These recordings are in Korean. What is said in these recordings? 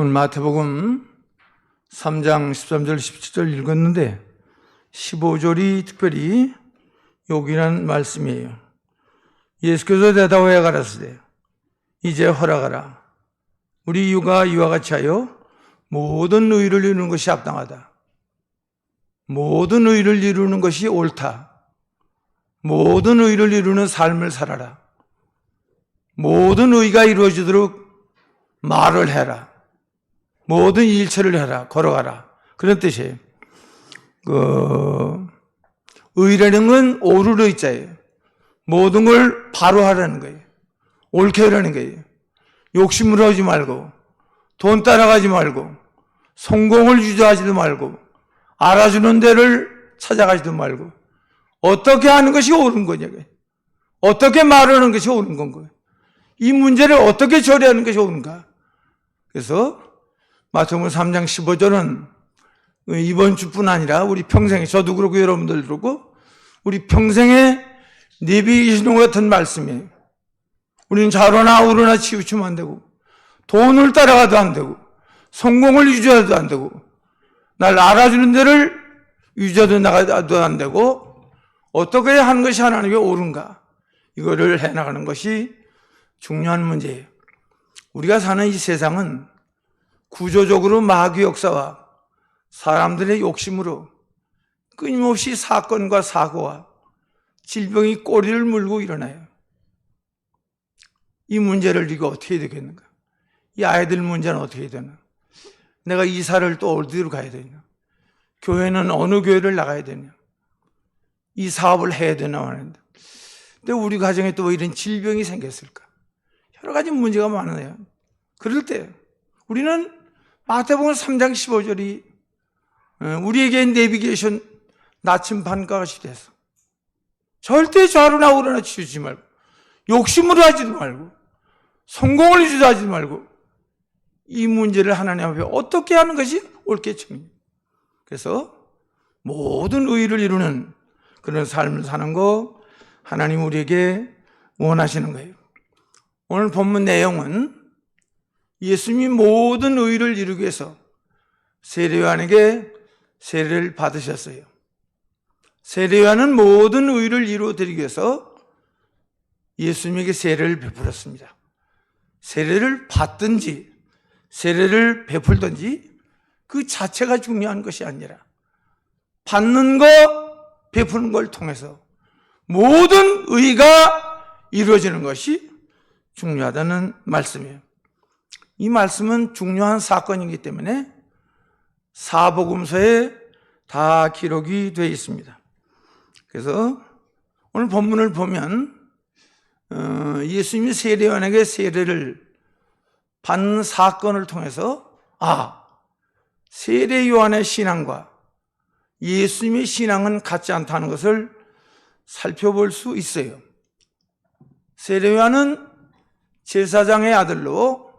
오늘 마태복음 3장 13절 17절 읽었는데 15절이 특별히 요긴한 말씀이에요. 예수께서 대답하여 가라사대 이제 허락하라. 우리 이유가 이와 같이 하여 모든 의를 이루는 것이 합당하다. 모든 의를 이루는 것이 옳다. 모든 의를 이루는 삶을 살아라. 모든 의가 이루어지도록 말을 해라. 모든 일처를 해라. 걸어가라. 그런 뜻이에요. 의라는 건 옳을 의자예요. 모든 걸 바로 하라는 거예요. 옳게 하라는 거예요. 욕심을 하지 말고, 돈 따라가지 말고, 성공을 유지하지도 말고, 알아주는 데를 찾아가지도 말고, 어떻게 하는 것이 옳은 거냐고요. 어떻게 말하는 것이 옳은 건가요? 이 문제를 어떻게 처리하는 것이 옳은가? 그래서 마태복음 3장 15절은 이번 주뿐 아니라 우리 평생에, 저도 그렇고 여러분들도 그렇고 우리 평생에 내비계시는 것 같은 말씀이에요. 우리는 좌로나 우로나 치우치면 안 되고, 돈을 따라가도 안 되고, 성공을 유지해도 안 되고, 날 알아주는 데를 유지해도 나가도 안 되고, 어떻게 하는 것이 하나님께 옳은가, 이거를 해나가는 것이 중요한 문제예요. 우리가 사는 이 세상은 구조적으로 마귀 역사와 사람들의 욕심으로 끊임없이 사건과 사고와 질병이 꼬리를 물고 일어나요. 이 문제를 우리가 어떻게 해야 되겠는가? 이 아이들 문제는 어떻게 해야 되나? 내가 이사를 또 어디로 가야 되냐? 교회는 어느 교회를 나가야 되냐? 이 사업을 해야 되나 하는데, 근데 우리 가정에 또 왜 이런 질병이 생겼을까? 여러 가지 문제가 많아요. 그럴 때 우리는 마태복음 3장 15절이 우리에게 내비게이션 나침반과 같이 돼서 절대 좌로나 우로나 치우지 말고, 욕심으로 하지도 말고, 성공을 위주로 하지 말고, 이 문제를 하나님 앞에 어떻게 하는 것이 옳겠습니까? 그래서 모든 의를 이루는 그런 삶을 사는 거 하나님 우리에게 원하시는 거예요. 오늘 본문 내용은 예수님이 모든 의를 이루기 위해서 세례요한에게 세례를 받으셨어요. 세례요한은 모든 의를 이루어드리기 위해서 예수님에게 세례를 베풀었습니다. 세례를 받든지 세례를 베풀든지 그 자체가 중요한 것이 아니라 받는 거, 베푸는 걸 통해서 모든 의가 이루어지는 것이 중요하다는 말씀이에요. 이 말씀은 중요한 사건이기 때문에 사복음서에 다 기록이 되어 있습니다. 그래서 오늘 본문을 보면 예수님이 세례요한에게 세례를 받는 사건을 통해서 세례요한의 신앙과 예수님의 신앙은 같지 않다는 것을 살펴볼 수 있어요. 세례요한은 제사장의 아들로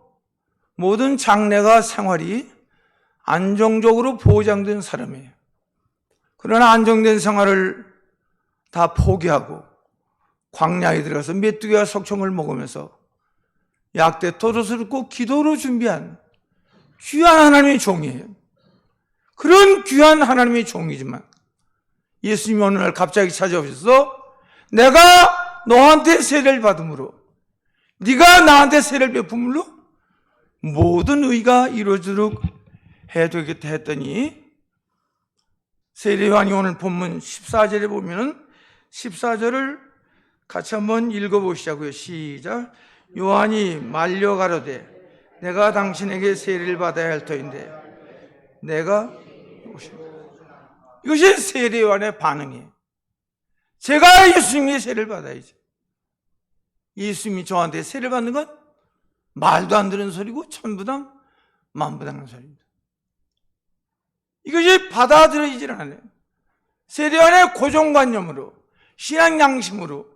모든 장례가 생활이 안정적으로 보장된 사람이에요. 그러나 안정된 생활을 다 포기하고 광야에 들어가서 메뚜기와 석청을 먹으면서 약대 토롯을 듣고 기도로 준비한 귀한 하나님의 종이에요. 그런 귀한 하나님의 종이지만 예수님이 어느 날 갑자기 찾아오셔서 내가 너한테 세례를 받음으로, 네가 나한테 세례를 베품으로 모든 의가 이루어지도록 해야 되겠다 했더니, 세례요한이 오늘 본문 14절에 보면은 14절을 같이 한번 읽어보시자고요. 시작. 요한이 말려 가로되 내가 당신에게 세례를 받아야 할 터인데 내가, 이것이 세례요한의 반응이에요. 제가 예수님의 세례를 받아야지. 예수님이 저한테 세례를 받는 건 말도 안 되는 소리고 천부당 만부당한 소리입니다. 이것이 받아들여지질 않아요. 세례요한의 고정관념으로, 신앙 양심으로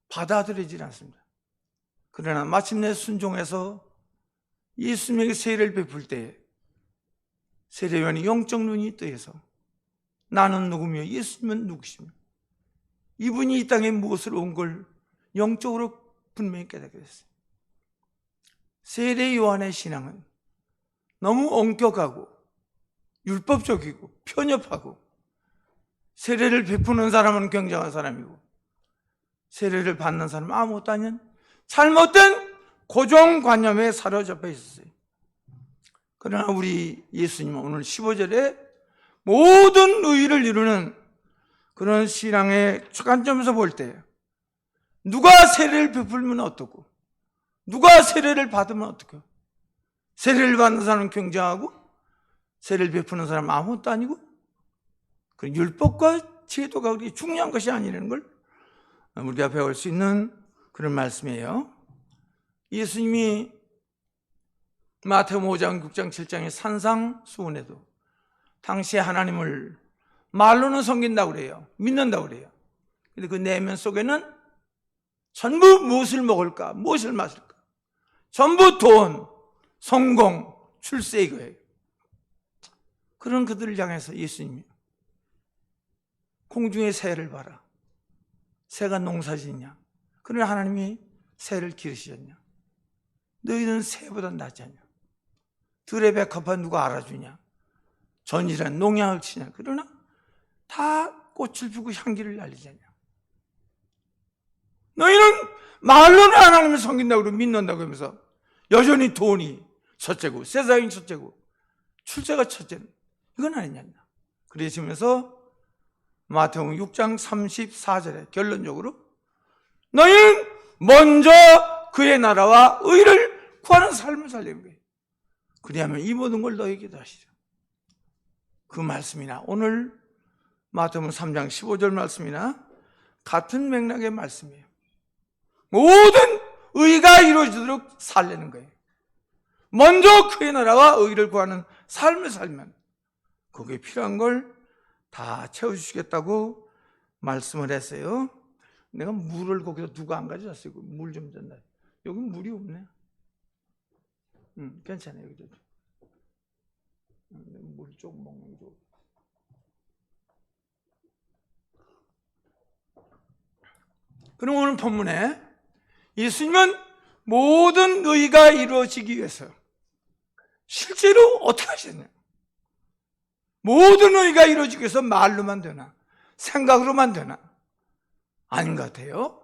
받아들여지질 않습니다. 그러나 마침내 순종해서 예수님에게 세례를 베풀 때 세례요한이 영적 눈이 뜨여서 나는 누구며 예수님은 누구시며 이분이 이 땅에 무엇을 온 걸 영적으로 분명히 깨닫게 됐어요. 세례요한의 신앙은 너무 엄격하고 율법적이고 편협하고 세례를 베푸는 사람은 굉장한 사람이고 세례를 받는 사람은 아무것도 아닌 잘못된 고정관념에 사로잡혀 있었어요. 그러나 우리 예수님은 오늘 15절에 모든 의의를 이루는 그런 신앙의 관점에서 볼 때 누가 세례를 베풀면 어떻고 누가 세례를 받으면 어떻고 세례를 받는 사람은 굉장하고 세례를 베푸는 사람은 아무것도 아니고 그 율법과 제도가 그렇게 중요한 것이 아니라는 걸 우리가 배울 수 있는 그런 말씀이에요. 예수님이 마태복음 5장, 6장, 7장의 산상수훈에도 당시에 하나님을 말로는 섬긴다고 그래요. 믿는다고 그래요. 근데 그 내면 속에는 전부 무엇을 먹을까? 무엇을 마실까? 전부 돈, 성공, 출세 이거예요. 그런 그들을 향해서 예수님이 공중의 새를 봐라. 새가 농사짓냐? 그러나 하나님이 새를 기르시었냐? 너희는 새보다 낫지 않냐? 들의 백합화 누가 알아주냐? 전이란 농약을 치냐? 그러나 다 꽃을 피우고 향기를 날리잖냐? 너희는 말로는 하나님을 섬긴다고 그러고 믿는다고 하면서 여전히 돈이 첫째고 세상이 첫째고 출세가 첫째는 이건 아니냐? 그러시면서 마태복음 6장 34절에 결론적으로 너희는 먼저 그의 나라와 의를 구하는 삶을 살리는 거예요. 그리하면 이 모든 걸 너희에게도 하시죠. 그 말씀이나 오늘 마태복음 3장 15절 말씀이나 같은 맥락의 말씀이에요. 모든 의가 이루어지도록 살리는 거예요. 먼저 그의 나라와 의를 구하는 삶을 살면 거기에 필요한 걸 다 채워주시겠다고 말씀을 했어요. 내가 물을 거기서 누가 안 가져왔어요. 물 좀 줬나. 여기 물이 없네. 괜찮아요. 여기도. 물 조금 먹는 게 좋고. 그럼 오늘 본문에 예수님은 모든 의가 이루어지기 위해서 실제로 어떻게 하셨냐? 모든 의가 이루어지기 위해서 말로만 되나? 생각으로만 되나? 아닌 것 같아요.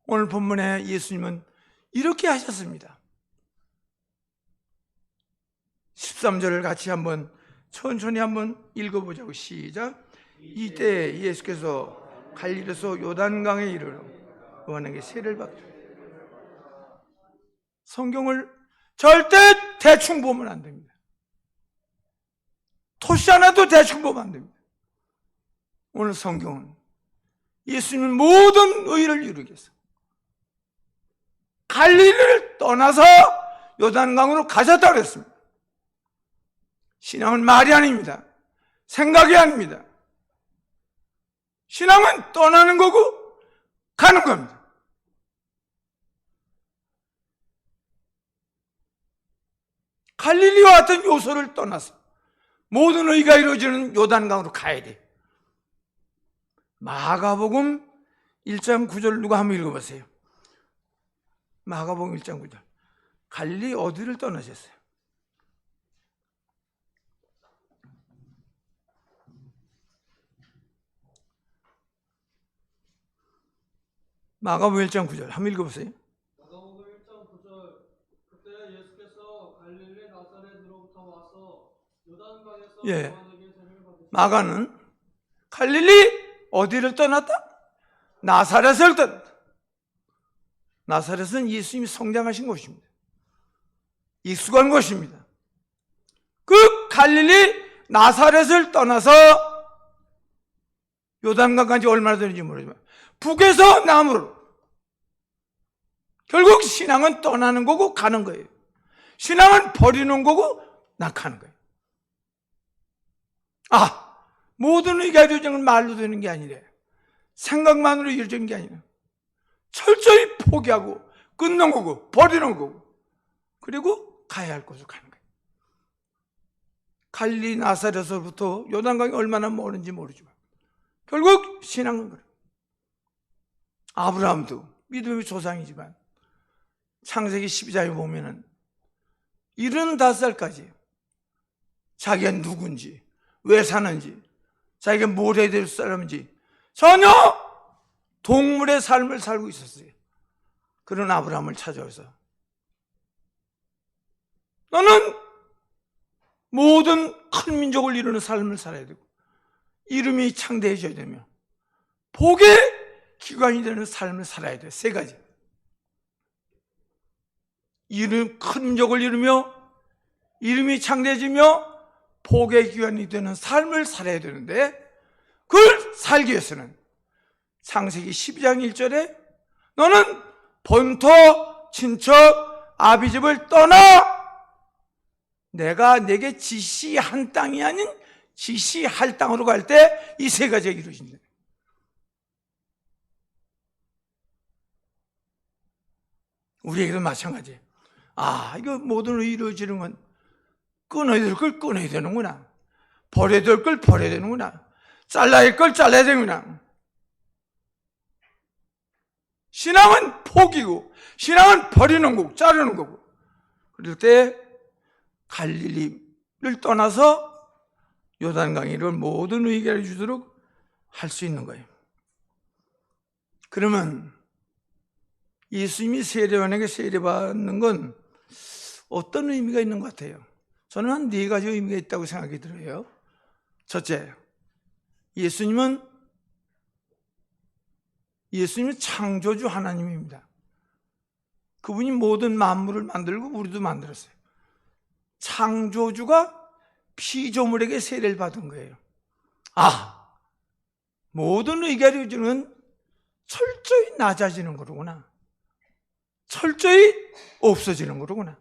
오늘 본문에 예수님은 이렇게 하셨습니다. 13절을 같이 한번 천천히 한번 읽어보자고. 시작. 이때 예수께서 갈릴리에서 요단강에 이르러 요한에게 세례를 받고. 성경을 절대 대충 보면 안 됩니다. 토시 하나도 대충 보면 안 됩니다. 오늘 성경은 예수님은 모든 의를 이루기 위해서 갈릴리를 떠나서 요단강으로 가셨다고 그랬습니다. 신앙은 말이 아닙니다. 생각이 아닙니다. 신앙은 떠나는 거고 가는 겁니다. 갈릴리와 같은 요소를 떠나서 모든 의가 이루어지는 요단강으로 가야 돼. 마가복음 1장 9절 누가 한번 읽어보세요. 마가복음 1장 9절. 갈릴리 어디를 떠나셨어요? 마가복음 1장 9절 한번 읽어보세요. 마가복음 1장 9절. 그때 예수께서 갈릴리 나사렛으로부터 와서 요단강에서 요한에게 세례를 받으시고. 마가는 갈릴리 어디를 떠났다? 나사렛을 떠났다. 나사렛은 예수님이 성장하신 곳입니다. 익숙한 곳입니다. 그 갈릴리 나사렛을 떠나서 요단강까지 얼마나 되는지 모르지만 북에서 남으로 결국 신앙은 떠나는 거고 가는 거예요. 신앙은 버리는 거고 낙하는 거예요. 모든 의가 이루어지는 건 말로 되는 게 아니래. 생각만으로 이루어지는 게 아니라 철저히 포기하고 끊는 거고 버리는 거고 그리고 가야 할 곳으로 가는 거예요. 갈릴리 나사렛에서부터 요단강이 얼마나 멀은지 모르지만 결국 신앙은 그래요. 아브라함도 믿음의 조상이지만 창세기 12장에 보면은 75살까지 자기가 누군지, 왜 사는지, 자기가 뭘 해야 될 사람인지 전혀 동물의 삶을 살고 있었어요. 그런 아브라함을 찾아와서 너는 모든 큰 민족을 이루는 삶을 살아야 되고 이름이 창대해져야 되며 복의 기관이 되는 삶을 살아야 돼. 세 가지. 큰 민족을 이루며 이름이 창대해지며 복의 기관이 되는 삶을 살아야 되는데 그걸 살기 위해서는 창세기 12장 1절에 너는 본토 친척 아비집을 떠나 내가 내게 지시한 땅이 아닌 지시할 땅으로 갈 때 이 세 가지가 이루어진다. 우리에게도 마찬가지예요. 이거 모든 이루어지는 건 끊어야 될 걸 끊어야 되는구나. 버려야 될 걸 버려야 되는구나. 잘라야 할 걸 잘라야 되는구나. 신앙은 포기고 신앙은 버리는 거고 자르는 거고. 그럴 때 갈릴리를 떠나서 요단강을 모든 의견을 주도록 할 수 있는 거예요. 그러면 예수님이 세례요한에게 세례받는 건 어떤 의미가 있는 것 같아요? 저는 한 네 가지 의미가 있다고 생각이 들어요. 첫째, 예수님은 창조주 하나님입니다. 그분이 모든 만물을 만들고 우리도 만들었어요. 창조주가 피조물에게 세례를 받은 거예요. 모든 의결이 주는 철저히 낮아지는 거로구나. 철저히 없어지는 거로구나.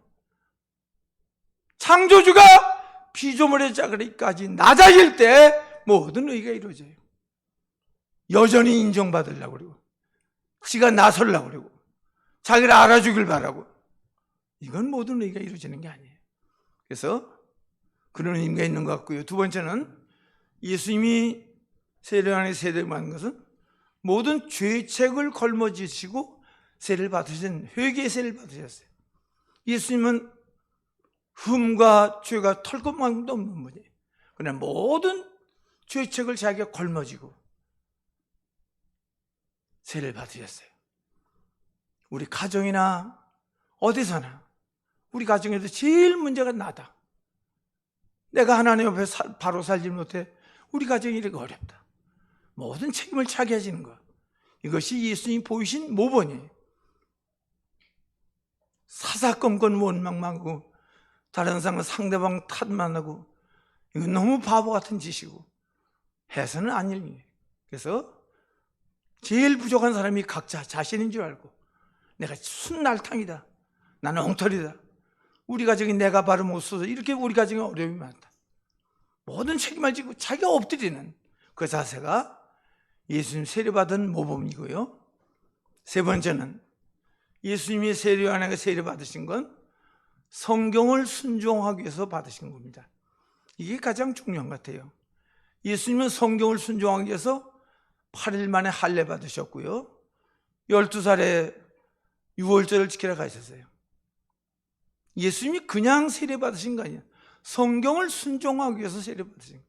창조주가 피조물의 자리까지 낮아질 때 모든 의가 이루어져요. 여전히 인정받으려고 그러고 지가 나서려고 그러고 자기를 알아주길 바라고 이건 모든 의가 이루어지는 게 아니에요. 그래서 그런 의미가 있는 것 같고요. 두 번째는 예수님이 세례요한의 세례를 받은 것은 모든 죄책을 걸머지시고 세례를 받으신 회개의 세례를 받으셨어요. 예수님은 흠과 죄가 털 것만도 없는 분이에요. 그러나 모든 죄책을 자기가 걸머지고 세례를 받으셨어요. 우리 가정이나 어디서나 우리 가정에도 제일 문제가 나다. 내가 하나님 앞에 바로 살지 못해 우리 가정이 이렇게 어렵다. 모든 책임을 차게 하시는 것. 이것이 예수님이 보이신 모범이에요. 사사건건 원망하고 다른 사람은 상대방 탓만 하고 이건 너무 바보 같은 짓이고 해서는 안 일이에요. 그래서 제일 부족한 사람이 각자 자신인 줄 알고 내가 순날탕이다. 나는 엉터리다. 우리 가정이 내가 바로 못 써서 이렇게 우리 가정에 어려움이 많다. 모든 책임을 지고 자기가 엎드리는 그 자세가 예수님 세례받은 모범이고요. 세 번째는 예수님이 세례요한에게 세례받으신 건 성경을 순종하기 위해서 받으신 겁니다. 이게 가장 중요한 것 같아요. 예수님은 성경을 순종하기 위해서 8일 만에 할례 받으셨고요. 12살에 유월절을 지키러 가셨어요. 예수님이 그냥 세례 받으신 거 아니에요. 성경을 순종하기 위해서 세례 받으신 거예요.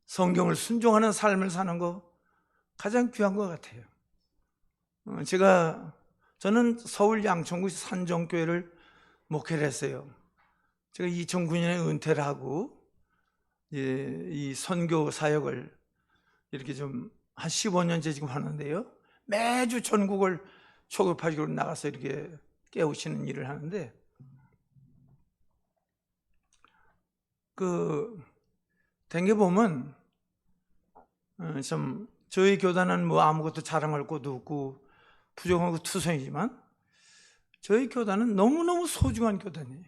성경을 순종하는 삶을 사는 거 가장 귀한 것 같아요. 저는 서울 양천구 산정교회를 목회를 했어요. 제가 2009년에 은퇴를 하고 이 선교 사역을 이렇게 좀 한 15년째 지금 하는데요. 매주 전국을 초급파직으로 나가서 이렇게 깨우치는 일을 하는데 댕겨 보면 좀 저희 교단은 뭐 아무것도 자랑할 것도 없고 부족하고 투성이지만 저희 교단은 너무너무 소중한 교단이에요.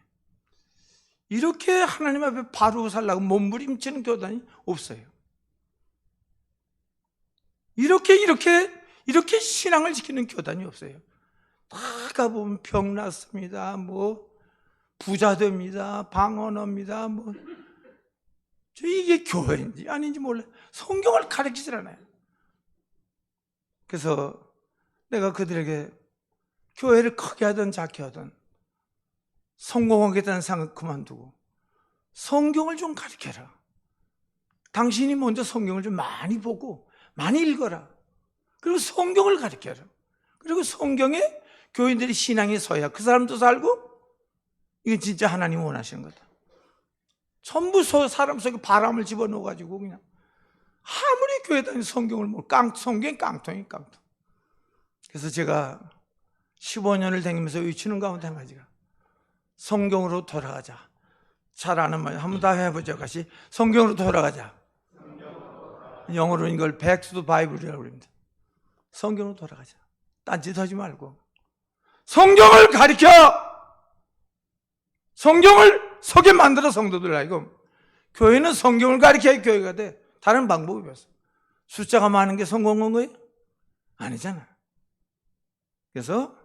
이렇게 하나님 앞에 바로 살라고 몸부림치는 교단이 없어요. 이렇게 신앙을 지키는 교단이 없어요. 다 가보면 병 났습니다. 뭐 부자 됩니다. 방언합니다. 뭐 이게 교회인지 아닌지 몰라요. 성경을 가르치질 않아요. 그래서 내가 그들에게 교회를 크게 하든 작게 하든 성공하겠다는 생각 그만두고 성경을 좀 가르쳐라. 당신이 먼저 성경을 좀 많이 보고 많이 읽어라. 그리고 성경을 가르쳐라. 그리고 성경에 교인들이 신앙이 서야 그 사람도 살고, 이게 진짜 하나님 원하시는 거다. 전부 사람 속에 바람을 집어넣어가지고 그냥 아무리 교회 다니는 성경을 성경 깡통이 깡통. 그래서 제가 15년을 다니면서 외치는 가운데 한 가지가 성경으로 돌아가자. 잘 아는 말 한번 다 해보죠. 같이 성경으로 돌아가자. 영어로 이걸 Back to the Bible이라고 합니다. 성경으로 돌아가자. 딴짓 하지 말고 성경을 가르쳐. 성경을 서게 만들어 성도들 알고. 교회는 성경을 가르쳐야 교회가 돼. 다른 방법이 없어. 숫자가 많은 게 성공한 거예요? 아니잖아. 그래서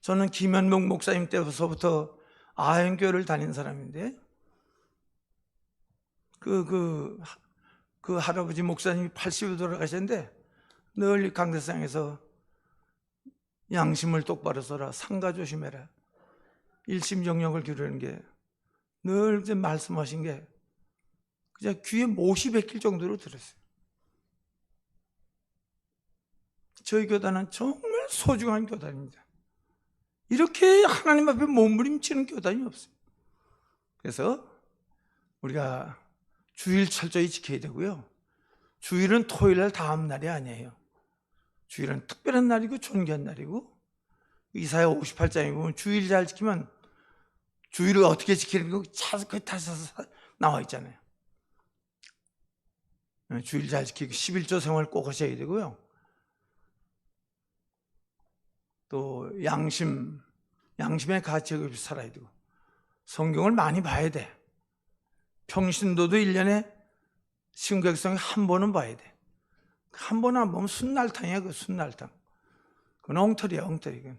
저는 김현목 목사님 때부터 아현교회를 다닌 사람인데, 그 할아버지 목사님이 80에 돌아가셨는데 늘 강대상에서 양심을 똑바로 써라, 상가 조심해라, 일심정령을 기르는 게 늘 말씀하신 게 그냥 귀에 못이 박힐 정도로 들었어요. 저희 교단은 정말 소중한 교단입니다. 이렇게 하나님 앞에 몸부림치는 교단이 없어요. 그래서 우리가 주일 철저히 지켜야 되고요. 주일은 토요일 날 다음 날이 아니에요. 주일은 특별한 날이고 존귀한 날이고, 이사야 58장에 보면 주일 잘 지키면 주일을 어떻게 지키는 거 그 다시 나와 있잖아요. 주일 잘 지키고 11조 생활 꼭 하셔야 되고요. 또 양심의 가치에 살아야 되고, 성경을 많이 봐야 돼. 평신도도 1년에 신격성에 한 번은 봐야 돼. 한 번 안 보면 순날탕이야. 그 순날탕. 그건 엉터리야, 엉터리.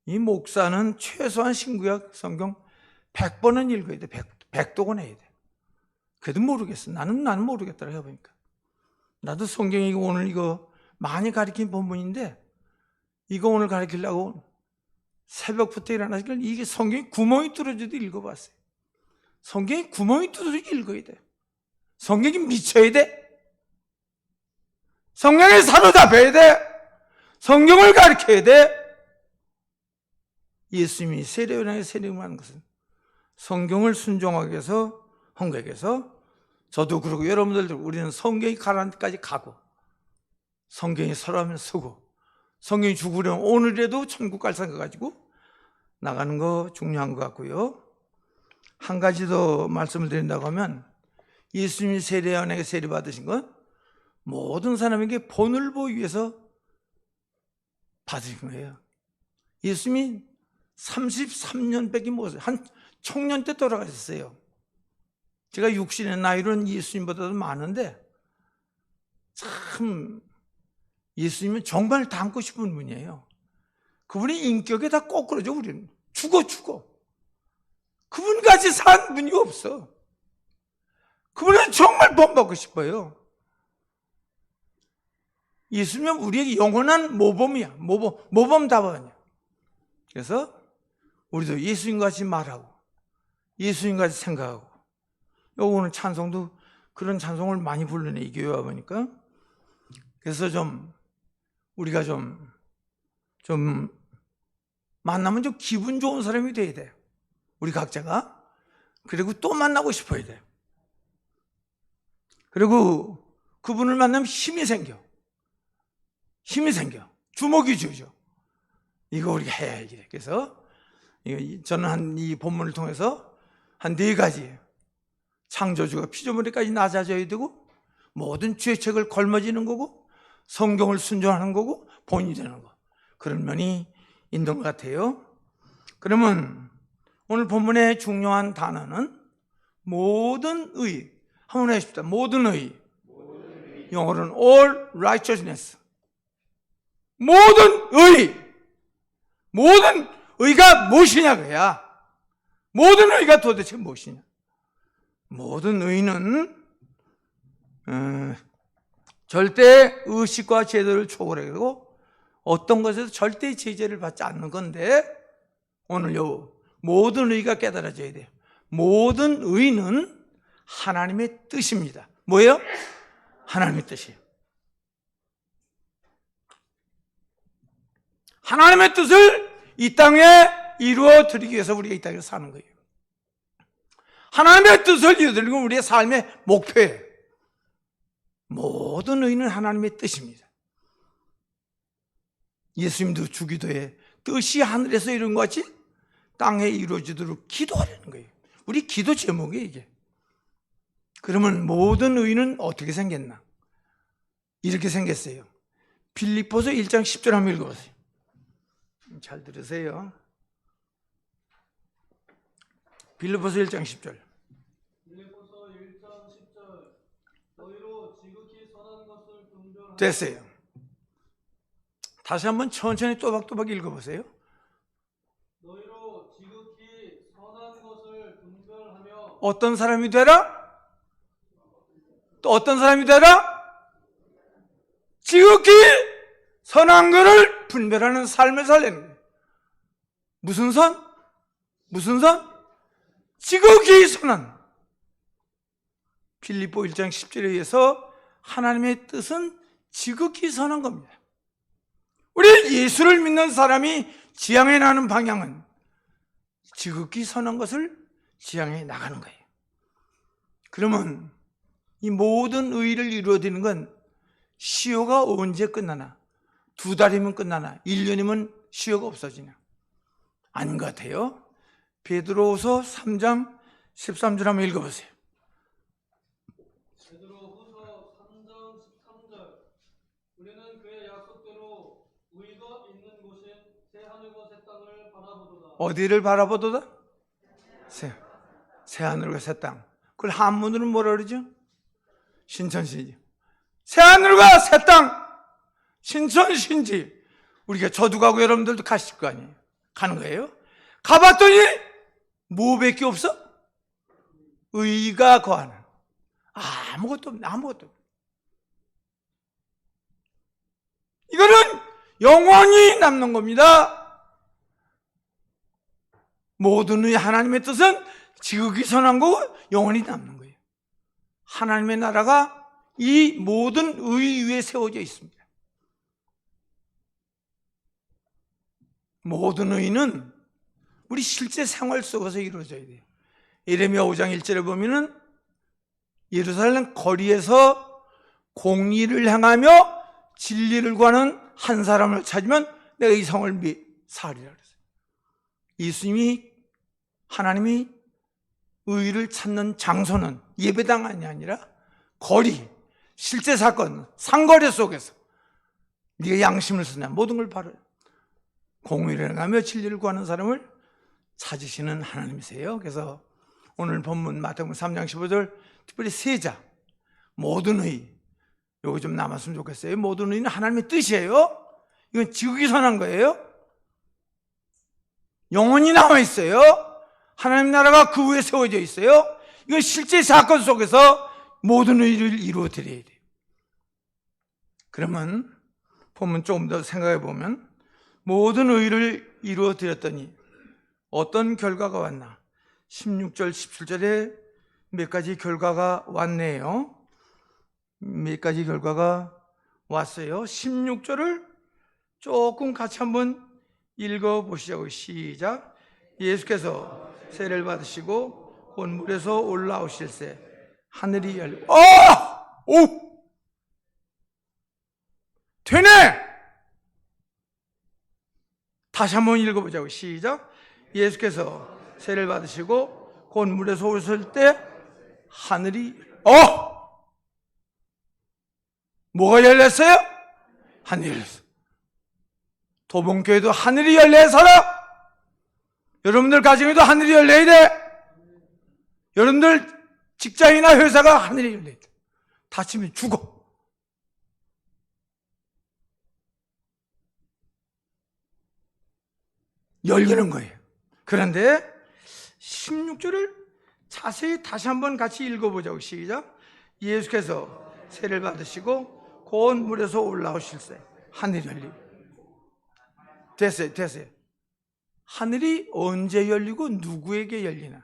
이 목사는 최소한 신구약 성경 100번은 읽어야 돼. 100독은 해야 돼. 그래도 모르겠어. 나는 모르겠더라 해보니까. 나도 성경이 오늘 이거 많이 가르친 본문인데, 이거 오늘 가르치려고 새벽부터 일어나서 이게 성경이 구멍이 뚫어져도 읽어봤어요. 성경이 구멍이 뚫어져도 읽어야 돼. 성경이 미쳐야 돼. 성경에 사로잡혀야 돼. 성경을 가르쳐야 돼. 예수님이 세례요한에게 세례하는 것은 성경을 순종하기 위해서 한 거에서, 저도 그러고 여러분들도 우리는 성경이 가라는 데까지 가고, 성경이 서라면 서고, 성경이 죽으려면 오늘이라도 천국 갈 생각 가지고 나가는 거 중요한 것 같고요. 한 가지 더 말씀을 드린다고 하면, 예수님이 세례요한에게 세례받으신 건 모든 사람에게 본을 보기 위해서 받으신 거예요. 예수님이 33년밖에 못 살았어요. 한 청년 때 돌아가셨어요. 제가 육신의 나이로는 예수님보다도 많은데, 참 예수님은 정말 닮고 싶은 분이에요. 그분의 인격에 다 꼬꾸라져. 우리는 죽어. 그분같이 산 분이 없어. 그분은 정말 본받고 싶어요. 예수님은 우리에게 영원한 모범이야. 모범 답안이야. 그래서 우리도 예수님같이 말하고 예수님같이 생각하고, 오늘 찬송도 그런 찬송을 많이 부르네, 이 교회 와보니까. 그래서 우리가 만나면 좀 기분 좋은 사람이 돼야 돼. 우리 각자가. 그리고 또 만나고 싶어야 돼. 그리고 그분을 만나면 힘이 생겨. 주먹이 쥐죠. 이거 우리가 해야 할 일이에요. 그래서 저는 이 본문을 통해서 한 4가지, 창조주가 피조물에까지 낮아져야 되고, 모든 죄책을 걸머지는 거고, 성경을 순종하는 거고, 본이 되는 거, 그런 면이 있는 것 같아요. 그러면 오늘 본문의 중요한 단어는 모든 의. 한번 해봅시다. 모든 의. 영어로는 all righteousness. 모든 의가 무엇이냐 그야. 모든 의가 도대체 무엇이냐. 모든 의는 절대 의식과 제도를 초월하고 어떤 것에서 절대 제재를 받지 않는 건데, 오늘 요 모든 의가 깨달아져야 돼요. 모든 의는 하나님의 뜻입니다. 뭐예요? 하나님의 뜻이에요. 하나님의 뜻을 이 땅에 이루어 드리기 위해서 우리가 이 땅에 사는 거예요. 하나님의 뜻을 이루어드리고 우리의 삶의 목표예요. 모든 의는 하나님의 뜻입니다. 예수님도 주기도에 뜻이 하늘에서 이룬 것 같이 땅에 이루어지도록 기도하려는 거예요. 우리 기도 제목이에요, 이게. 그러면 모든 의는 어떻게 생겼나? 이렇게 생겼어요. 빌립보서 1장 10절 한번 읽어보세요. 잘 들으세요. 빌립보서 1장 10절. 빌립보서 1장 10절. 너희로 지극히 선한 것을 분별하며 됐어요. 다시 한번 천천히 또박또박 읽어보세요. 너희로 지극히 선한 것을 분별하며 어떤 사람이 되라? 또 어떤 사람이 되라? 지극히 선한 것을 분별하는 삶을 살려는 거예요. 무슨 선? 무슨 선? 지극히 선한. 빌립보 1장 10절에 의해서 하나님의 뜻은 지극히 선한 겁니다. 우리 예수를 믿는 사람이 지향해 나가는 방향은 지극히 선한 것을 지향해 나가는 거예요. 그러면 이 모든 의를 이루어지는 건 시효가 언제 끝나나? 2달이면 끝나나? 1년이면 시효가 없어지냐? 아닌 것 같아요. 베드로후서 3장 13절 한번 읽어보세요. 베드로후서 3장 13절. 우리는 그의 약속대로 의가 있는 곳인 새 하늘과 새 땅을 바라보도다. 어디를 바라보도다? 새 하늘과 새 땅. 그걸 한문으로는 뭐라 그러죠? 신천신지. 새 하늘과 새 땅, 신천신지. 우리가 저도 가고 여러분들도 가실 거 아니에요? 가는 거예요? 가봤더니 뭐밖에 없어? 의가 거하는. 아무것도 없네. 아무것도 없네. 이거는 영원히 남는 겁니다. 모든 의 하나님의 뜻은 지극히 선한 거고 영원히 남는 거예요. 하나님의 나라가 이 모든 의 위에 세워져 있습니다. 모든 의는 우리 실제 생활 속에서 이루어져야 돼요. 예레미야 5장 1절에 보면은 예루살렘 거리에서 공의를 행하며 진리를 구하는 한 사람을 찾으면 내가 이 성을 사하리라 그랬어요. 예수님이 하나님이 의를 찾는 장소는 예배당이 아니라 거리, 실제 사건, 상거래 속에서 네가 양심을 쓰냐 모든 걸 바로 공의를 행하며 진리를 구하는 사람을 찾으시는 하나님이세요. 그래서 오늘 본문 마태복음 3장 15절 특별히 세자 모든 의 요거 좀 남았으면 좋겠어요. 모든 의는 하나님의 뜻이에요. 이건 지극히 선한 거예요. 영원히 남아있어요. 하나님 나라가 그 위에 세워져 있어요. 이건 실제 사건 속에서 모든 의를 이루어 드려야 돼요. 그러면 본문 조금 더 생각해 보면 모든 의를 이루어 드렸더니 어떤 결과가 왔나? 16절, 17절에 몇 가지 결과가 왔네요. 몇 가지 결과가 왔어요. 16절을 조금 같이 한번 읽어보시자고. 시작. 예수께서 세례를 받으시고 곧 물에서 올라오실새 하늘이 열리고 오! 되네! 다시 한번 읽어보자고. 시작. 예수께서 세례를 받으시고 곧 물에서 오실 때 하늘이 뭐가 열렸어요? 하늘이 열렸어요. 도봉교회도 하늘이 열려야 살아. 여러분들 가정에도 하늘이 열려야 돼. 여러분들 직장이나 회사가 하늘이 열려야 돼. 다치면 죽어. 열리는 거예요. 그런데 16절을 자세히 다시 한번 같이 읽어보자고. 시작. 예수께서 세례를 받으시고 곧 물에서 올라오실새 하늘이 열리고. 됐어요. 하늘이 언제 열리고 누구에게 열리나?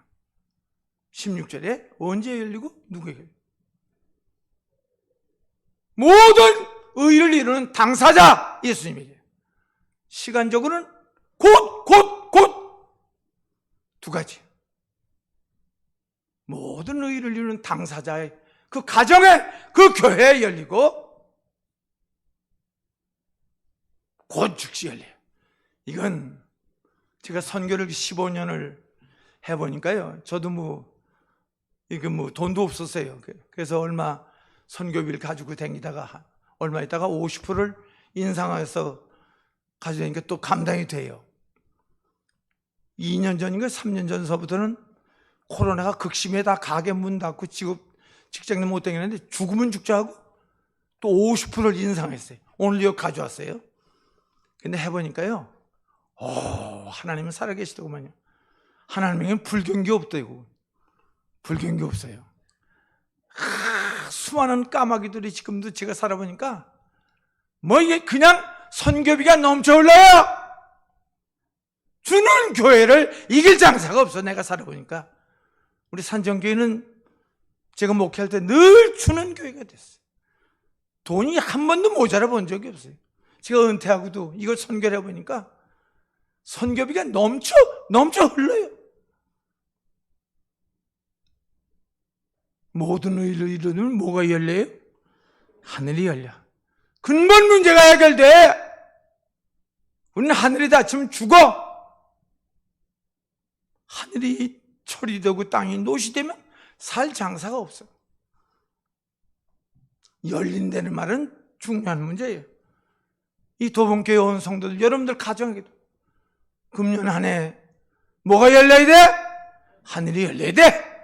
16절에 언제 열리고 누구에게 열리나? 모든 의를 이루는 당사자 예수님이에요. 시간적으로는 곧 두 가지. 모든 의를 이루는 당사자의 그 가정에, 그 교회에 열리고 곧 즉시 열려요. 이건 제가 선교를 15년을 해보니까요, 저도 돈도 없었어요. 그래서 얼마 선교비를 가지고 다니다가 얼마 있다가 50%를 인상해서 가져다니까 또 감당이 돼요. 2년 전인가 3년 전서부터는 코로나가 극심해, 다 가게 문 닫고 직장도 못 다니는데 죽으면 죽자 하고 또 50%를 인상했어요. 오늘 이거 가져왔어요. 근데 해보니까요, 하나님은 살아계시더구만요. 하나님에게는 불경기 없다고. 불경기 없어요. 수많은 까마귀들이 지금도 제가 살아보니까 이게 그냥 선교비가 넘쳐 흘러요. 주는 교회를 이길 장사가 없어. 내가 살아보니까 우리 산정교회는 제가 목회할 때 늘 주는 교회가 됐어요. 돈이 한 번도 모자라 본 적이 없어요. 제가 은퇴하고도 이걸 선교를 해보니까 선교비가 넘쳐 흘러요. 모든 의를 이루면 뭐가 열려요? 하늘이 열려. 근본 문제가 해결돼. 우리는 하늘이 닫히면 죽어. 하늘이 철이 되고 땅이 노시 되면 살 장사가 없어. 열린다는 말은 중요한 문제예요. 이 도봉교회 온 성도들, 여러분들 가정에도 금년 한 해 뭐가 열려야 돼? 하늘이 열려야 돼.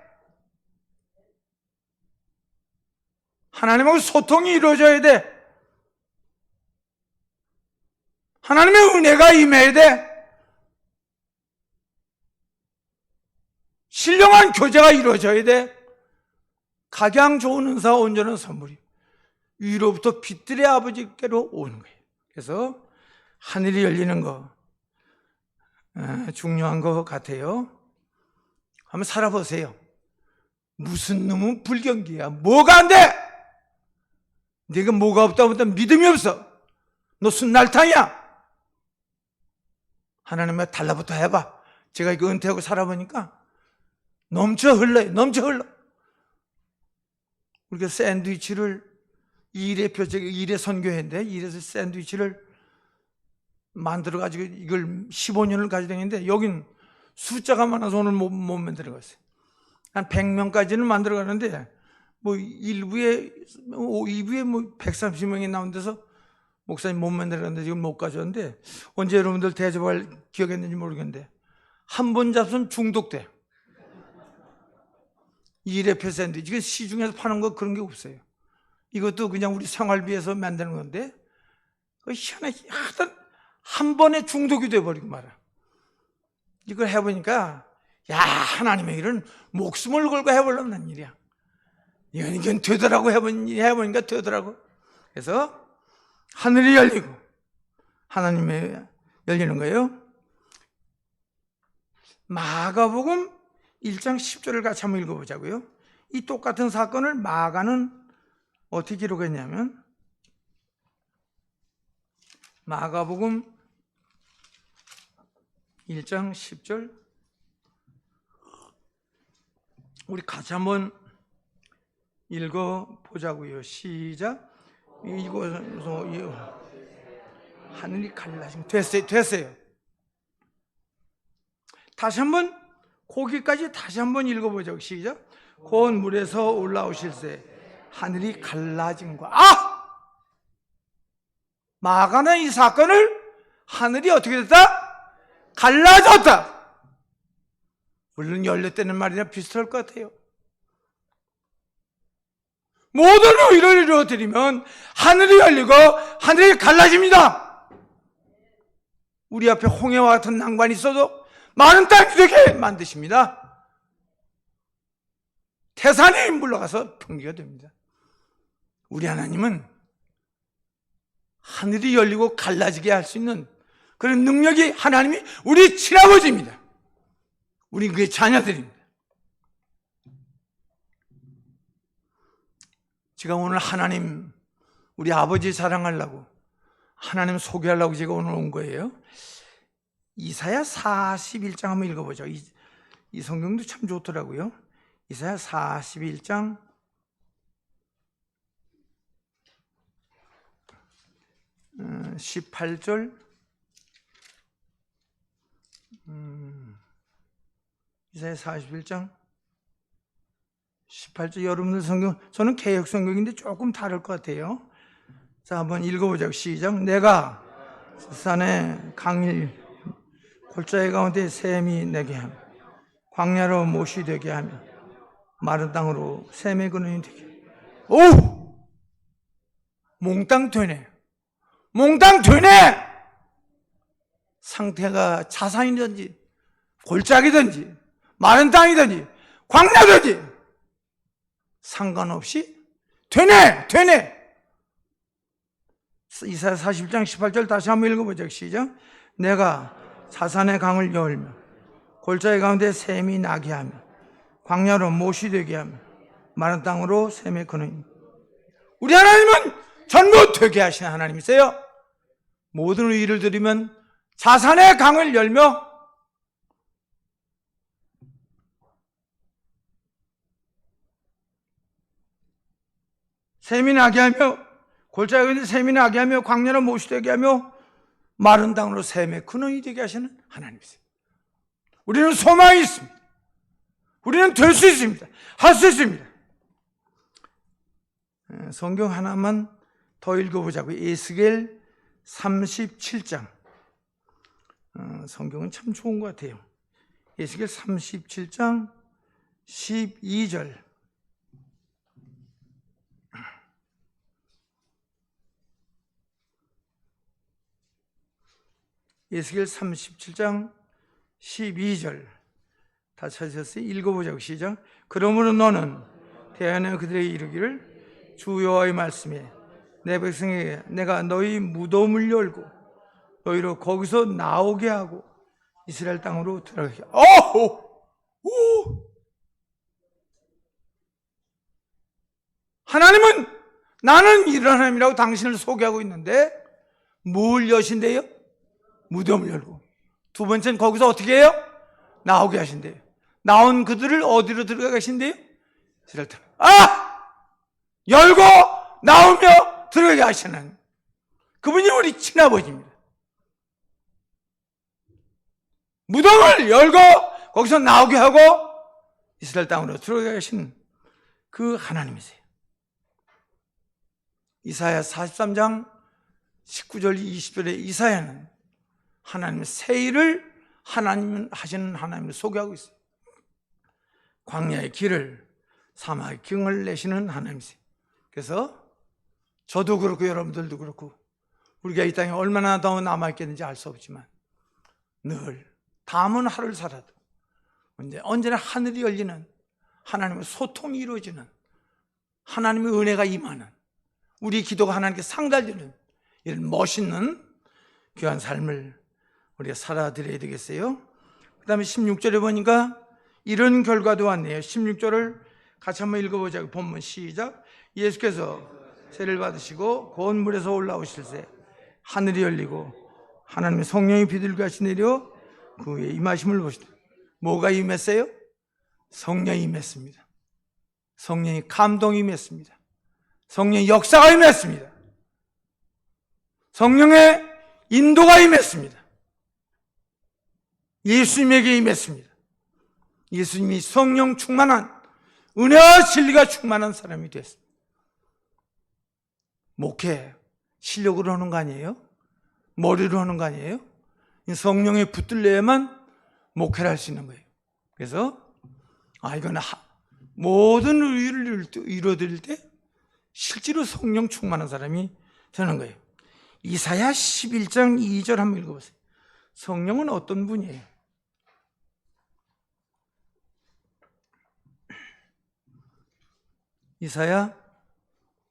하나님하고 소통이 이루어져야 돼. 하나님의 은혜가 임해야 돼. 신령한 교제가 이루어져야 돼. 각양 좋은 은사와 온전한 선물이 위로부터 빛들의 아버지께로 오는 거예요. 그래서 하늘이 열리는 거 중요한 것 같아요. 한번 살아보세요. 무슨 놈은 불경기야. 뭐가 안 돼? 네가 뭐가 없다고 하면 믿음이 없어. 너 순날탕이야. 하나님의 달라붙어 해봐. 제가 이거 은퇴하고 살아보니까 넘쳐 흘러요. 넘쳐 흘러. 우리가 샌드위치를 일의 표적, 일의 선교회인데 일에서 샌드위치를 만들어가지고 이걸 15년을 가지고 다니는데 여긴 숫자가 많아서 오늘 못 만들어갔어요. 한 100명까지는 만들어가는데 일부에 2부에 130명이 나온 데서 목사님 못 만들어갔는데 지금 못 가져왔는데 언제 여러분들 대접할 기억했는지 모르겠는데 한 번 잡수면 중독돼. 일회표 샌드위치. 이게 시중에서 파는 거 그런 게 없어요. 이것도 그냥 우리 생활비에서 만드는 건데 희한해. 하여튼 한 번에 중독이 돼버리고 말아. 이걸 해보니까 하나님의 일은 목숨을 걸고 해보려는 일이야. 이건 되더라고. 해보니까 되더라고. 그래서 하늘이 열리고 하나님의 열리는 거예요. 마가복음 1장 10절을 같이 한번 읽어보자고요. 이 똑같은 사건을 마가는 어떻게 기록했냐면 마가복음 1장 10절 우리 같이 한번 읽어보자고요. 시작. 이곳에서 하늘이 갈라진 됐어요. 다시 한번 거기까지 다시 한번 읽어보자고. 시작. 곧 물에서 올라오실새 하늘이 갈라진과 마가는 이 사건을 하늘이 어떻게 됐다? 갈라졌다. 물론 열렸다는 말이랑 비슷할 것 같아요. 모든 의를 이루어드리면 하늘이 열리고 하늘이 갈라집니다. 우리 앞에 홍해와 같은 난관이 있어도 많은 땅이 되게 만드십니다. 태산이 물러가서 평지가 됩니다. 우리 하나님은 하늘이 열리고 갈라지게 할 수 있는 그런 능력이 하나님이 우리 친아버지입니다. 우리 그의 자녀들입니다. 제가 오늘 하나님, 우리 아버지 자랑하려고, 하나님 소개하려고 제가 오늘 온 거예요. 이사야 41장 한번 읽어보죠. 이 성경도 참 좋더라고요. 이사야 41장 18절, 이사야 41장 18절. 여러분들 성경, 저는 개역 성경인데 조금 다를 것 같아요. 자, 한번 읽어보자고. 시작. 내가 산에 강일 골짜기 가운데 샘이 내게 하며 광야로 못이 되게 하며 마른 땅으로 샘의 근원이 되게 하며. 오! 몽땅 되네. 몽땅 되네. 상태가 자산이든지 골짜기든지 마른 땅이든지 광야든지 상관없이 되네. 이사야 40장 18절 다시 한번 읽어보자. 시작. 내가 자산의 강을 열며 골짜기 가운데 샘이 나게 하며 광야로 못이 되게 하며 마른 땅으로 샘의 근원이. 우리 하나님은 전부 되게 하신 하나님이세요. 모든 의를 드리면 자산의 강을 열며 샘이 나게 하며 골짜기 가운데 샘이 나게 하며 광야로 못이 되게 하며 마른 땅으로 샘의 근원이 되게 하시는 하나님이세요. 우리는 소망이 있습니다. 우리는 될 수 있습니다. 할 수 있습니다. 성경 하나만 더 읽어보자고요. 에스겔 37장. 성경은 참 좋은 것 같아요. 에스겔 37장 12절. 에스겔 37장 12절. 다 찾으셨어요? 읽어보자고. 시작. 그러므로 너는 대하여 그들에게 이르기를 주 여호와의 말씀에 내 백성에게 내가 너희 무덤을 열고 너희로 거기서 나오게 하고 이스라엘 땅으로 들어가게. 하나님은 나는 이런 하나님이라고 당신을 소개하고 있는데 뭘 여신대요? 무덤을 열고. 두 번째는 거기서 어떻게 해요? 나오게 하신대요. 나온 그들을 어디로 들어가게 하신대요? 이스라엘 땅. 열고 나오며 들어가게 하시는 그분이 우리 친아버지입니다. 무덤을 열고 거기서 나오게 하고 이스라엘 땅으로 들어가게 하시는 그 하나님이세요. 이사야 43장 19절 20절에 이사야는 하나님의 새 일을 하나님 하시는 하나님을 소개하고 있어요. 광야의 길을 사막의 경을 내시는 하나님이세요. 그래서 저도 그렇고 여러분들도 그렇고 우리가 이 땅에 얼마나 더 남아있겠는지 알 수 없지만 늘 남은 하루를 살아도 언제나 하늘이 열리는 하나님의 소통이 이루어지는 하나님의 은혜가 임하는 우리 기도가 하나님께 상달되는 이런 멋있는 귀한 삶을 우리가 살아드려야 되겠어요. 그 다음에 16절에 보니까 이런 결과도 왔네요. 16절을 같이 한번 읽어보자고. 본문 시작. 예수께서 세를 받으시고 고운 물에서 올라오실새 하늘이 열리고 하나님의 성령이 비둘기같이 내려 그 위에 임하심을 보시다. 뭐가 임했어요? 성령이 임했습니다. 성령이 감동이 임했습니다. 성령의 역사가 임했습니다. 성령의 인도가 임했습니다. 예수님에게 임했습니다. 예수님이 성령 충만한 은혜와 진리가 충만한 사람이 됐습니다. 목회 실력으로 하는 거 아니에요? 머리로 하는 거 아니에요? 성령의 붙들려야만 목회를 할 수 있는 거예요. 그래서 이건 모든 의를 이루어드릴 때 실제로 성령 충만한 사람이 되는 거예요. 이사야 11장 2절 한번 읽어보세요. 성령은 어떤 분이에요?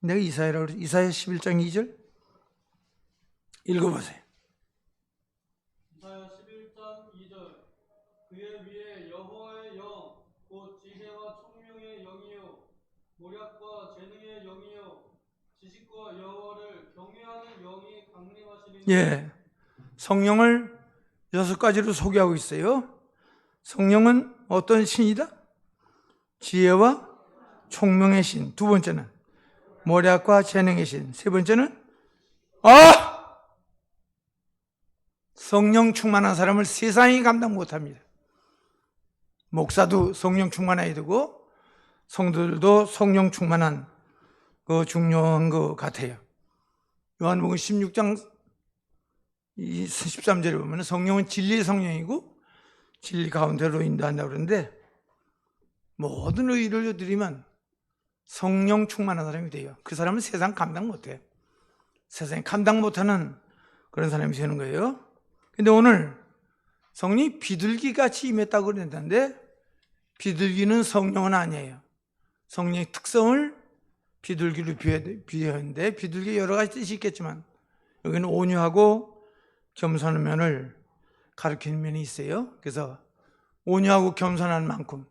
내가 이사야라고 그랬죠. 이사야 11장 2절 읽어보세요. 이사야 11장 2절. 그의 위에 여호와의 영 곧 지혜와 총명의 영이요 모략과 재능의 영이요 지식과 여호와를 경외하는 영이 강림하시리니. 예, 성령을 6가지로 소개하고 있어요. 성령은 어떤 신이다? 지혜와 총명의 신. 두 번째는 모략과 재능의 신. 세 번째는 성령 충만한 사람을 세상이 감당 못합니다. 목사도 성령 충만해야 되고 성도들도 성령 충만한 그 중요한 것 같아요. 요한복음 16장 13절에 보면 성령은 진리의 성령이고 진리 가운데로 인도한다고 그러는데 모든 의를 드리면 성령 충만한 사람이 돼요. 그 사람은 세상 감당 못해요. 세상이 감당 못하는 그런 사람이 되는 거예요. 근데 오늘 성령이 비둘기같이 임했다고 그랬는데 비둘기는 성령은 아니에요. 성령의 특성을 비둘기로 비유했는데 비둘기 여러 가지 뜻이 있겠지만 여기는 온유하고 겸손한 면을 가리키는 면이 있어요. 그래서 온유하고 겸손한 만큼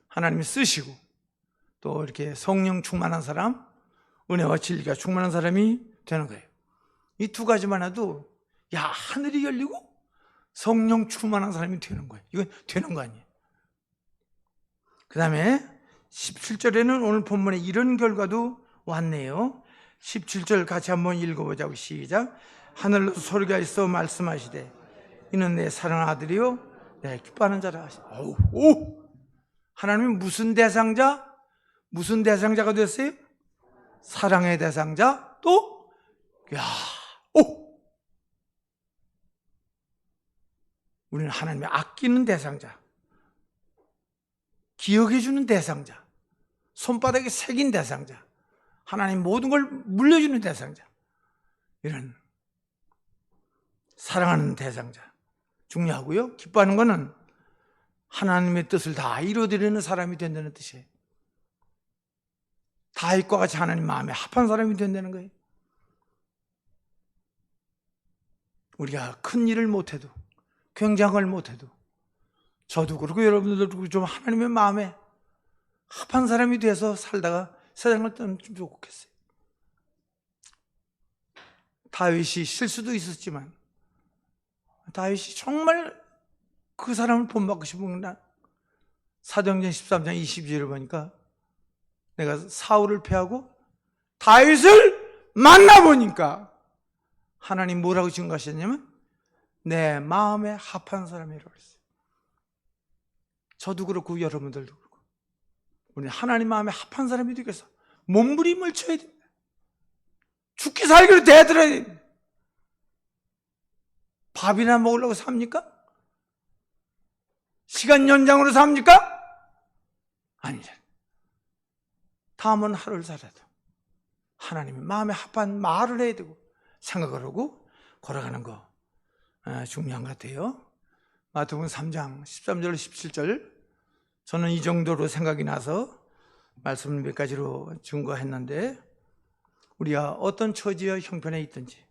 하나님이 쓰시고 또 이렇게 성령 충만한 사람, 은혜와 진리가 충만한 사람이 되는 거예요. 이 두 가지만 해도 하늘이 열리고 성령 충만한 사람이 되는 거예요. 이건 되는 거 아니에요. 그 다음에 17절에는 오늘 본문에 이런 결과도 왔네요. 17절 같이 한번 읽어보자고. 시작. 하늘로서 소리가 있어 말씀하시되 이는 내 사랑하는 아들이요 내 기뻐하는 자라 하시네. 하나님은 무슨 대상자? 무슨 대상자가 됐어요? 사랑의 대상자. 또 우리는 하나님의 아끼는 대상자, 기억해주는 대상자, 손바닥에 새긴 대상자, 하나님 모든 걸 물려주는 대상자, 이런 사랑하는 대상자 중요하고요. 기뻐하는 것은 하나님의 뜻을 다 이루어드리는 사람이 된다는 뜻이에요. 다윗과 같이 하나님 마음에 합한 사람이 된다는 거예요. 우리가 큰 일을 못해도, 굉장한 걸 못해도, 저도 그렇고 여러분들도 그렇고 좀 하나님의 마음에 합한 사람이 돼서 살다가 세상을 떠나면 좀 좋겠어요. 다윗이 실수도 있었지만 다윗이 정말 그 사람을 본받고 싶은 날 사도행전 13장 22절을 보니까 내가 사울을 패하고 다윗을 만나보니까 하나님 뭐라고 증거하셨냐면 내 마음에 합한 사람이라고 그랬어요. 저도 그렇고 여러분들도 그렇고 우리 하나님 마음에 합한 사람이 되기 위해서 몸부림을 쳐야 됩니다. 죽기 살기로 대들어야 됩니다. 밥이나 먹으려고 삽니까? 시간 연장으로 삽니까? 아니죠. 다음은 하루를 살아도 하나님의 마음에 합한 말을 해야 되고 생각을 하고 걸어가는 거 중요한 것 같아요. 마태복음 3장 13절 17절 저는 이 정도로 생각이 나서 말씀을 몇 가지로 증거했는데 우리가 어떤 처지와 형편에 있든지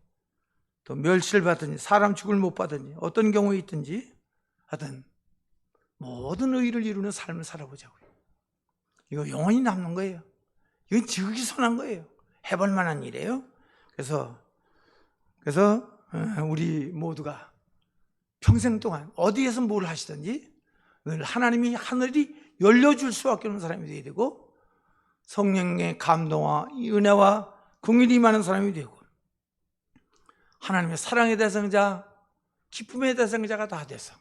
또 멸시를 받든지 사람 취급을 못 받든지 어떤 경우에 있든지 하여튼 모든 의의를 이루는 삶을 살아보자고요. 이거 영원히 남는 거예요. 이건 지극히 선한 거예요. 해볼 만한 일이에요. 그래서 우리 모두가 평생 동안 어디에서 뭘 하시든지 늘 하나님이 하늘이 열려줄 수밖에 없는 사람이 되어야 되고 성령의 감동과 은혜와 긍휼이 임하는 사람이 되고 하나님의 사랑의 대상자, 기쁨의 대상자가 다 돼서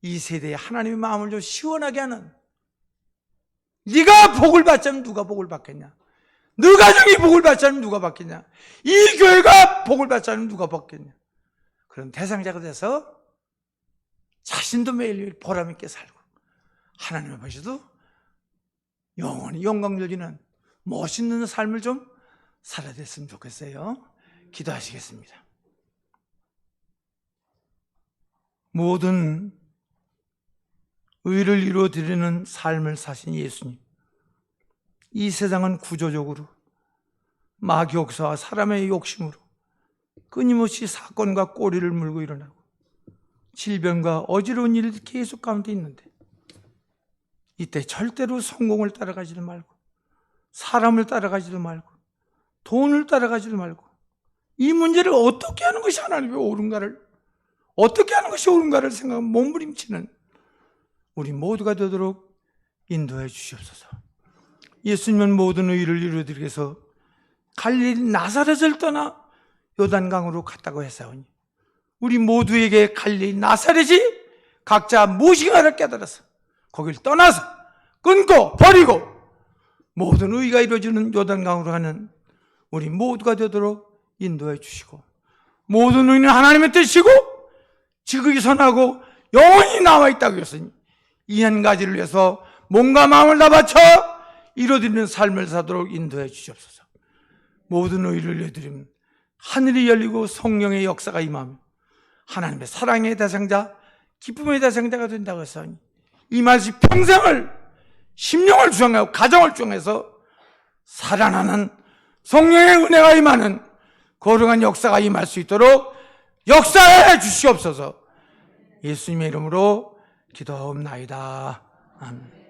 이 세대에 하나님의 마음을 좀 시원하게 하는 네가 복을 받자면 누가 복을 받겠냐? 너 가정이 복을 받자면 누가 받겠냐? 이 교회가 복을 받자면 누가 받겠냐? 그런 대상자가 돼서 자신도 매일매일 보람 있게 살고 하나님 앞에서도 영원히 영광 돌리는 멋있는 삶을 좀 살아야 됐으면 좋겠어요. 기도하시겠습니다. 모든 의를 이루어드리는 삶을 사신 예수님, 이 세상은 구조적으로 마귀 역사와 사람의 욕심으로 끊임없이 사건과 꼬리를 물고 일어나고 질병과 어지러운 일이 계속 가운데 있는데 이때 절대로 성공을 따라가지도 말고 사람을 따라가지도 말고 돈을 따라가지도 말고 이 문제를 어떻게 하는 것이 하나님의 옳은가를 어떻게 하는 것이 옳은가를 생각하면 몸부림치는 우리 모두가 되도록 인도해 주시옵소서. 예수님은 모든 의를 이루어드리기 위해서 갈릴리 나사렛을 떠나 요단강으로 갔다고 했사오니 우리 모두에게 갈릴리 나사렛이 각자 무엇인가를 깨달아서 거기를 떠나서 끊고 버리고 모든 의가 이루어지는 요단강으로 가는 우리 모두가 되도록 인도해 주시고 모든 의는 하나님의 뜻이고 지극히 선하고 영원히 남아있다고 했으니 이 한 가지를 위해서 몸과 마음을 다 바쳐 이루어지는 삶을 사도록 인도해 주시옵소서. 모든 의를 이루어드리면 하늘이 열리고 성령의 역사가 임하며 하나님의 사랑의 대상자 기쁨의 대상자가 된다고 했으니 이 말이 평생을 심령을 주장하고 가정을 주장해서 살아나는 성령의 은혜가 임하는 거룩한 역사가 임할 수 있도록 역사해 주시옵소서. 예수님의 이름으로 기도하옵나이다. 아멘.